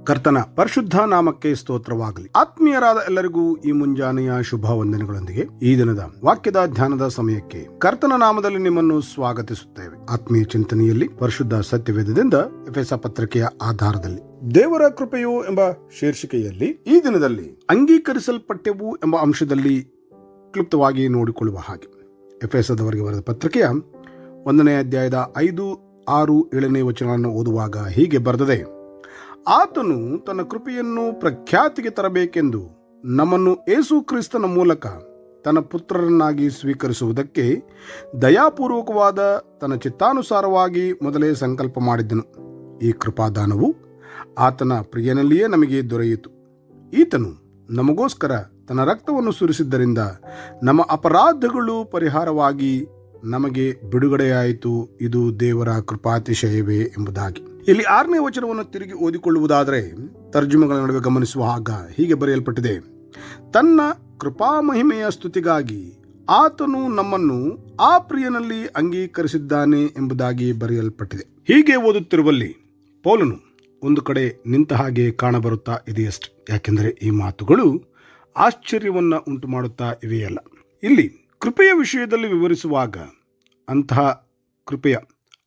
ಕರ್ತನ ಪರಿಶುದ್ಧ ನಾಮಕ್ಕೆ ಸ್ತೋತ್ರವಾಗಲಿ. ಆತ್ಮೀಯರಾದ ಎಲ್ಲರಿಗೂ ಈ ಮುಂಜಾನೆಯ ಶುಭ ವಂದನೆಗಳೊಂದಿಗೆ ಈ ದಿನದ ವಾಕ್ಯದ ಧ್ಯಾನದ ಸಮಯಕ್ಕೆ ಕರ್ತನ ನಾಮದಲ್ಲಿ ನಿಮ್ಮನ್ನು ಸ್ವಾಗತಿಸುತ್ತೇವೆ. ಆತ್ಮೀಯ ಚಿಂತನೆಯಲ್ಲಿ ಪರಿಶುದ್ಧ ಸತ್ಯವೇದದಿಂದ ಎಫೆಸ ಪತ್ರಿಕೆಯ ಆಧಾರದಲ್ಲಿ ದೇವರ ಕೃಪೆಯು ಎಂಬ ಶೀರ್ಷಿಕೆಯಲ್ಲಿ ಈ ದಿನದಲ್ಲಿ ಅಂಗೀಕರಿಸಲ್ಪಟ್ಟೆವು ಎಂಬ ಅಂಶದಲ್ಲಿ ಕ್ಲುಪ್ತವಾಗಿ ನೋಡಿಕೊಳ್ಳುವ ಹಾಗೆ ಎಫೆಸದವರಿಗೆ ಬರೆದ ಪತ್ರಿಕೆಯ 1ನೇ ಅಧ್ಯಾಯದ 5, 6, 7ನೇ ವಚನಗಳನ್ನು ಓದುವಾಗ ಹೀಗೆ ಬರೆದಿದೆ: ಆತನು ತನ್ನ ಕೃಪೆಯನ್ನು ಪ್ರಖ್ಯಾತಿಗೆ ತರಬೇಕೆಂದು ನಮ್ಮನ್ನು ಯೇಸು ಕ್ರಿಸ್ತನ ಮೂಲಕ ತನ್ನ ಪುತ್ರರನ್ನಾಗಿ ಸ್ವೀಕರಿಸುವುದಕ್ಕೆ ದಯಾಪೂರ್ವಕವಾದ ತನ್ನ ಚಿತ್ತಾನುಸಾರವಾಗಿ ಮೊದಲೇ ಸಂಕಲ್ಪ ಮಾಡಿದ್ದನು. ಈ ಕೃಪಾದಾನವು ಆತನ ಪ್ರಿಯನಲ್ಲಿಯೇ ನಮಗೆ ದೊರೆಯಿತು. ಈತನು ನಮಗೋಸ್ಕರ ತನ್ನ ರಕ್ತವನ್ನು ಸುರಿಸಿದ್ದರಿಂದ ನಮ್ಮ ಅಪರಾಧಗಳು ಪರಿಹಾರವಾಗಿ ನಮಗೆ ಬಿಡುಗಡೆಯಾಯಿತು. ಇದು ದೇವರ ಕೃಪಾತಿಶಯವೇ ಎಂಬುದಾಗಿ. ಇಲ್ಲಿ 6ನೇ ವಚನವನ್ನು ತಿರುಗಿ ಓದಿಕೊಳ್ಳುವುದಾದರೆ ತರ್ಜುಮೆಗಳ ನಡುವೆ ಗಮನಿಸುವ ಆಗ ಹೀಗೆ ಬರೆಯಲ್ಪಟ್ಟಿದೆ: ತನ್ನ ಕೃಪಾಮಹಿಮೆಯ ಸ್ತುತಿಗಾಗಿ ಆತನು ನಮ್ಮನ್ನು ಆ ಪ್ರಿಯನಲ್ಲಿ ಅಂಗೀಕರಿಸಿದ್ದಾನೆ ಎಂಬುದಾಗಿ ಬರೆಯಲ್ಪಟ್ಟಿದೆ. ಹೀಗೆ ಓದುತ್ತಿರುವಲ್ಲಿ ಪೌಲನು ಒಂದು ಕಡೆ ನಿಂತ ಹಾಗೆ ಕಾಣಬರುತ್ತಾ ಇದೆಯಷ್ಟೆ. ಯಾಕೆಂದರೆ ಈ ಮಾತುಗಳು ಆಶ್ಚರ್ಯವನ್ನ ಉಂಟು ಮಾಡುತ್ತಾ ಇವೆಯಲ್ಲ. ಇಲ್ಲಿ ಕೃಪೆಯ ವಿಷಯದಲ್ಲಿ ವಿವರಿಸುವಾಗ ಅಂತಹ ಕೃಪೆಯ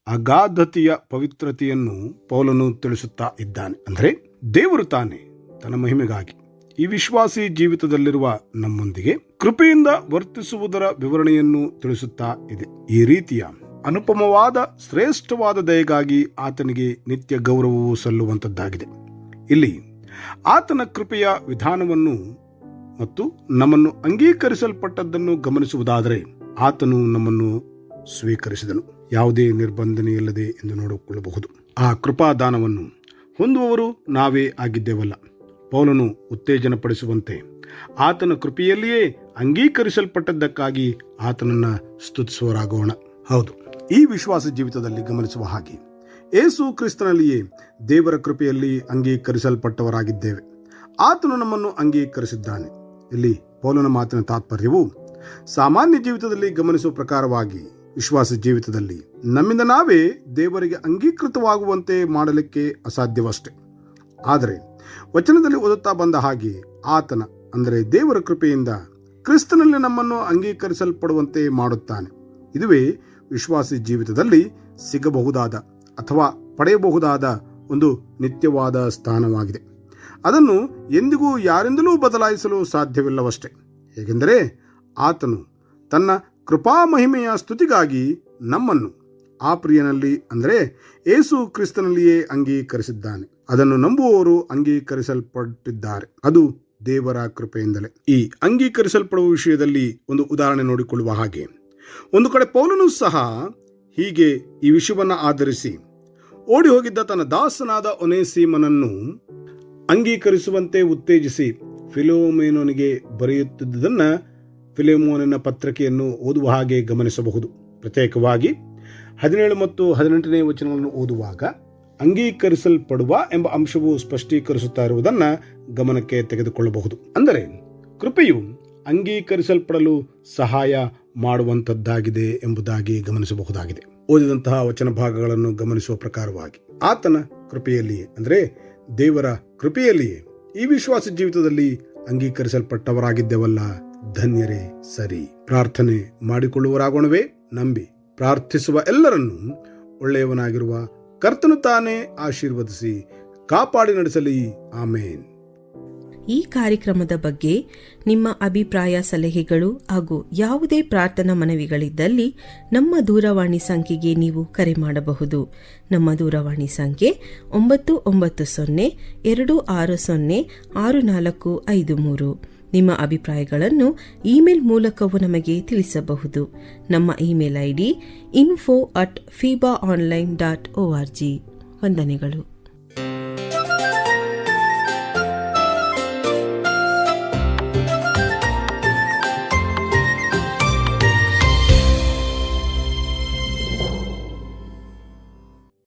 ಅಗಾಧತೆಯ ಪವಿತ್ರತೆಯನ್ನು ಪೌಲನು ತಿಳಿಸುತ್ತಾ ಇದ್ದಾನೆ. ಅಂದರೆ ದೇವರು ತಾನೇ ತನ್ನ ಮಹಿಮೆಗಾಗಿ ಈ ವಿಶ್ವಾಸಿ ಜೀವಿತದಲ್ಲಿರುವ ನಮ್ಮೊಂದಿಗೆ ಕೃಪೆಯಿಂದ ವರ್ತಿಸುವುದರ ವಿವರಣೆಯನ್ನು ತಿಳಿಸುತ್ತಾ ಇದೆ. ಈ ರೀತಿಯ ಅನುಪಮವಾದ ಶ್ರೇಷ್ಠವಾದ ದಯೆಗಾಗಿ ಆತನಿಗೆ ನಿತ್ಯ ಗೌರವವು ಸಲ್ಲುವಂತದ್ದಾಗಿದೆ. ಇಲ್ಲಿ ಆತನ ಕೃಪೆಯ ವಿಧಾನವನ್ನು ಮತ್ತು ನಮ್ಮನ್ನು ಅಂಗೀಕರಿಸಲ್ಪಟ್ಟದ್ದನ್ನು ಗಮನಿಸುವುದಾದರೆ ಆತನು ನಮ್ಮನ್ನು ಸ್ವೀಕರಿಸಿದನು, ಯಾವುದೇ ನಿರ್ಬಂಧನೆ ಇಲ್ಲದೆ ಎಂದು ನೋಡಿಕೊಳ್ಳಬಹುದು. ಆ ಕೃಪಾದಾನವನ್ನು ಹೊಂದುವವರು ನಾವೇ ಆಗಿದ್ದೇವಲ್ಲ. ಪೌಲನು ಉತ್ತೇಜನಪಡಿಸುವಂತೆ ಆತನ ಕೃಪೆಯಲ್ಲಿಯೇ ಅಂಗೀಕರಿಸಲ್ಪಟ್ಟದ್ದಕ್ಕಾಗಿ ಆತನನ್ನು ಸ್ತುತಿಸುವರಾಗೋಣ. ಹೌದು, ಈ ವಿಶ್ವಾಸ ಜೀವಿತದಲ್ಲಿ ಗಮನಿಸುವ ಹಾಗೆ ಯೇಸು ಕ್ರಿಸ್ತನಲ್ಲಿಯೇ ದೇವರ ಕೃಪೆಯಲ್ಲಿ ಅಂಗೀಕರಿಸಲ್ಪಟ್ಟವರಾಗಿದ್ದೇವೆ. ಆತನು ನಮ್ಮನ್ನು ಅಂಗೀಕರಿಸಿದ್ದಾನೆ. ಇಲ್ಲಿ ಪೌಲನ ಮಾತಿನ ತಾತ್ಪರ್ಯವು ಸಾಮಾನ್ಯ ಜೀವಿತದಲ್ಲಿ ಗಮನಿಸುವ ಪ್ರಕಾರವಾಗಿ ವಿಶ್ವಾಸ ಜೀವಿತದಲ್ಲಿ ನಮ್ಮಿಂದ ನಾವೇ ದೇವರಿಗೆ ಅಂಗೀಕೃತವಾಗುವಂತೆ ಮಾಡಲಿಕ್ಕೆ ಅಸಾಧ್ಯವಷ್ಟೆ. ಆದರೆ ವಚನದಲ್ಲಿ ಓದುತ್ತಾ ಬಂದ ಹಾಗೆ ಆತನ ಅಂದರೆ ದೇವರ ಕೃಪೆಯಿಂದ ಕ್ರಿಸ್ತನಲ್ಲಿ ನಮ್ಮನ್ನು ಅಂಗೀಕರಿಸಲ್ಪಡುವಂತೆ ಮಾಡುತ್ತಾನೆ. ಇದುವೇ ವಿಶ್ವಾಸಿ ಜೀವಿತದಲ್ಲಿ ಸಿಗಬಹುದಾದ ಅಥವಾ ಪಡೆಯಬಹುದಾದ ಒಂದು ನಿತ್ಯವಾದ ಸ್ಥಾನವಾಗಿದೆ. ಅದನ್ನು ಎಂದಿಗೂ ಯಾರಿಂದಲೂ ಬದಲಾಯಿಸಲು ಸಾಧ್ಯವಿಲ್ಲವಷ್ಟೆ. ಹೇಗೆಂದರೆ ಆತನು ತನ್ನ ಕೃಪಾ ಮಹಿಮೆಯ ಸ್ತುತಿಗಾಗಿ ನಮ್ಮನ್ನು ಆ ಪ್ರಿಯನಲ್ಲಿ ಅಂದರೆ ಯೇಸು ಕ್ರಿಸ್ತನಲ್ಲಿಯೇ ಅಂಗೀಕರಿಸಿದ್ದಾನೆ. ಅದನ್ನು ನಂಬುವವರು ಅಂಗೀಕರಿಸಲ್ಪಟ್ಟಿದ್ದಾರೆ. ಅದು ದೇವರ ಕೃಪೆಯಿಂದಲೇ. ಈ ಅಂಗೀಕರಿಸಲ್ಪಡುವ ವಿಷಯದಲ್ಲಿ ಒಂದು ಉದಾಹರಣೆ ನೋಡಿಕೊಳ್ಳುವ ಹಾಗೆ ಒಂದು ಕಡೆ ಪೌಲನು ಸಹ ಹೀಗೆ ಈ ವಿಷಯವನ್ನು ಆಧರಿಸಿ ಓಡಿ ಹೋಗಿದ್ದ ತನ್ನ ದಾಸನಾದ ಒನೇಸಿಮನನ್ನು ಅಂಗೀಕರಿಸುವಂತೆ ಉತ್ತೇಜಿಸಿ ಫಿಲೋಮೆನನಿಗೆ ಬರೆಯುತ್ತಿದ್ದುದನ್ನು ಫಿಲೋಮೋನನ ಪತ್ರಿಕೆಯನ್ನು ಓದುವ ಹಾಗೆ ಗಮನಿಸಬಹುದು. ಪ್ರತ್ಯೇಕವಾಗಿ 17 ಮತ್ತು 18ನೇ ವಚನಗಳನ್ನು ಓದುವಾಗ ಅಂಗೀಕರಿಸಲ್ಪಡುವ ಎಂಬ ಅಂಶವು ಸ್ಪಷ್ಟೀಕರಿಸುತ್ತಾ ಇರುವುದನ್ನು ಗಮನಕ್ಕೆ ತೆಗೆದುಕೊಳ್ಳಬಹುದು. ಅಂದರೆ ಕೃಪೆಯು ಅಂಗೀಕರಿಸಲ್ಪಡಲು ಸಹಾಯ ಮಾಡುವಂತದ್ದಾಗಿದೆ ಎಂಬುದಾಗಿ ಗಮನಿಸಬಹುದಾಗಿದೆ. ಓದಿದಂತಹ ವಚನ ಭಾಗಗಳನ್ನು ಗಮನಿಸುವ ಪ್ರಕಾರವಾಗಿ ಆತನ ಕೃಪೆಯಲ್ಲಿಯೇ ಅಂದರೆ ದೇವರ ಕೃಪೆಯಲ್ಲಿಯೇ ಈ ವಿಶ್ವಾಸ ಜೀವಿತದಲ್ಲಿ ಅಂಗೀಕರಿಸಲ್ಪಟ್ಟವರಾಗಿದ್ದೇವಲ್ಲ. ಧನ್ಯರೇ ಸರಿ. ಪ್ರಾರ್ಥನೆ ಮಾಡಿಕೊಳ್ಳುವರಾಗೋಣವೇ. ನಂಬಿ ಪ್ರಾರ್ಥಿಸುವ ಎಲ್ಲರನ್ನೂ ಒಳ್ಳೆಯವನಾಗಿರುವ ಕರ್ತನು ತಾನೇ ಆಶೀರ್ವದಿಸಿ ಕಾಪಾಡಿ ನಡೆಸಲಿ. ಆಮೇನ್. ಈ ಕಾರ್ಯಕ್ರಮದ ಬಗ್ಗೆ ನಿಮ್ಮ ಅಭಿಪ್ರಾಯ, ಸಲಹೆಗಳು ಹಾಗೂ ಯಾವುದೇ ಪ್ರಾರ್ಥನಾ ಮನವಿಗಳಿದ್ದಲ್ಲಿ ನಮ್ಮ ದೂರವಾಣಿ ಸಂಖ್ಯೆಗೆ ನೀವು ಕರೆ ಮಾಡಬಹುದು. ನಮ್ಮ ದೂರವಾಣಿ ಸಂಖ್ಯೆ 9920-260-6453. ನಿಮ್ಮ ಅಭಿಪ್ರಾಯಗಳನ್ನು ಇಮೇಲ್ ಮೂಲಕವೂ ನಮಗೆ ತಿಳಿಸಬಹುದು. ನಮ್ಮ ಇಮೇಲ್ ID info@fibaonline.org. ವಂದನೆಗಳು.